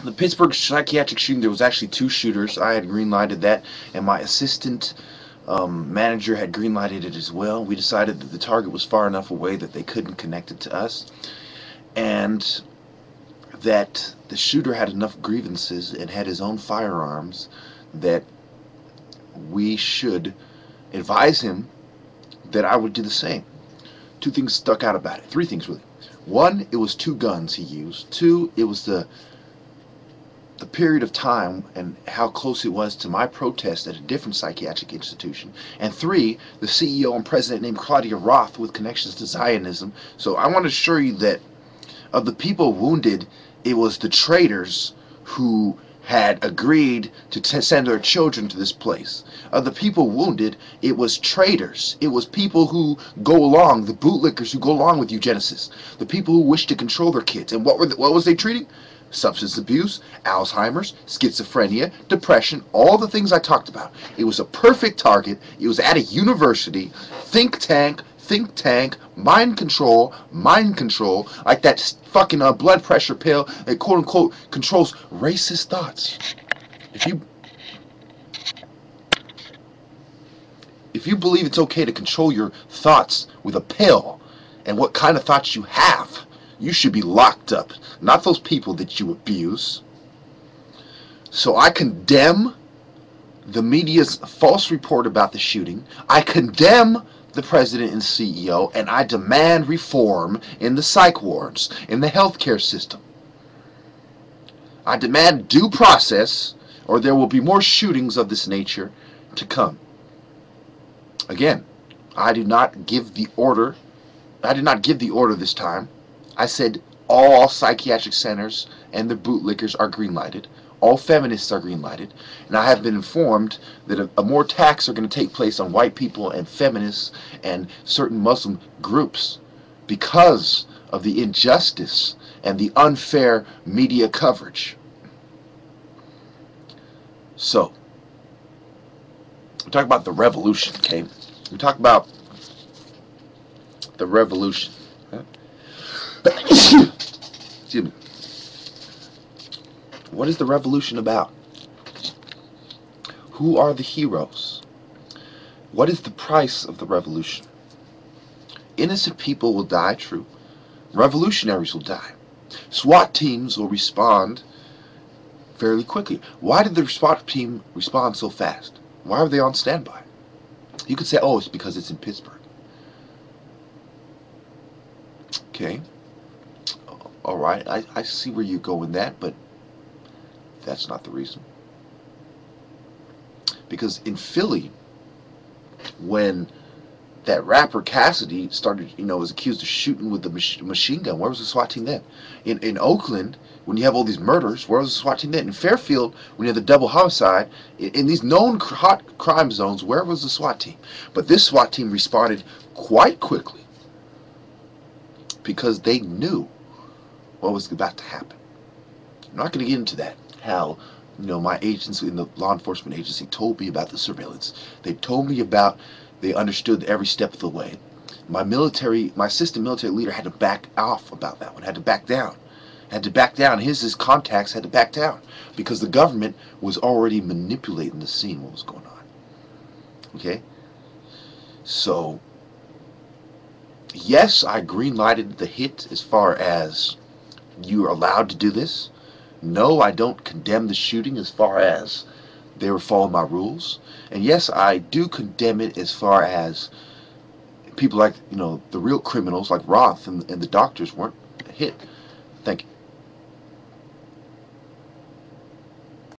The Pittsburgh psychiatric shooting, there was actually two shooters. I had green-lighted that, and my assistant manager had green-lighted it as well. We decided that the target was far enough away that they couldn't connect it to us, and that the shooter had enough grievances and had his own firearms that we should advise him that I would do the same. Two things stuck out about it. Three things, really. One, it was two guns he used. Two, it was the period of time and how close it was to my protest at a different psychiatric institution. And three, the CEO and president named Claudia Roth with connections to Zionism. So I want to assure you that of the people wounded, it was the traitors who had agreed to send their children to this place. Of the people wounded, it was traitors. It was people who go along, the bootlickers who go along with eugenicists. The people who wish to control their kids. And what was they treating? Substance abuse, Alzheimer's, schizophrenia, depression, all the things I talked about. It was a perfect target. It was at a university, think tank, mind control, like that fucking blood pressure pill that quote unquote controls racist thoughts. If you believe it's okay to control your thoughts with a pill and what kind of thoughts you have, you should be locked up, not those people that you abuse. So I condemn the media's false report about the shooting. I condemn the president and CEO, and I demand reform in the psych wards, in the healthcare system. I demand due process, or there will be more shootings of this nature to come. Again, I did not give the order. I did not give the order this time. I said all psychiatric centers and the bootlickers are green-lighted. All feminists are green-lighted. And I have been informed that more attacks are going to take place on white people and feminists and certain Muslim groups because of the injustice and the unfair media coverage. So, we talk about the revolution, okay? We talk about the revolution. Excuse me. What is the revolution about? Who are the heroes? What is the price of the revolution? Innocent people will die, true. Revolutionaries will die. SWAT teams will respond fairly quickly. Why did the SWAT team respond so fast? Why are they on standby? You could say, oh, it's because it's in Pittsburgh. Okay. All right, I see where you go with that, but that's not the reason. Because in Philly, when that rapper Cassidy started, was accused of shooting with the machine gun, where was the SWAT team then? In Oakland, when you have all these murders, where was the SWAT team then? In Fairfield, when you have the double homicide, in these known hot crime zones, where was the SWAT team? But this SWAT team responded quite quickly because they knew what was about to happen. I'm not going to get into that, how my agency in the law enforcement agency told me about the surveillance. They told me about, they understood every step of the way. My assistant military leader had to back off about that one, had to back down. His contacts had to back down because the government was already manipulating the scene, what was going on. Okay? So, yes, I green-lighted the hit as far as you're allowed to do this. No, I don't condemn the shooting as far as they were following my rules. And yes, I do condemn it as far as people like, the real criminals like Roth and the doctors weren't hit. Thank you.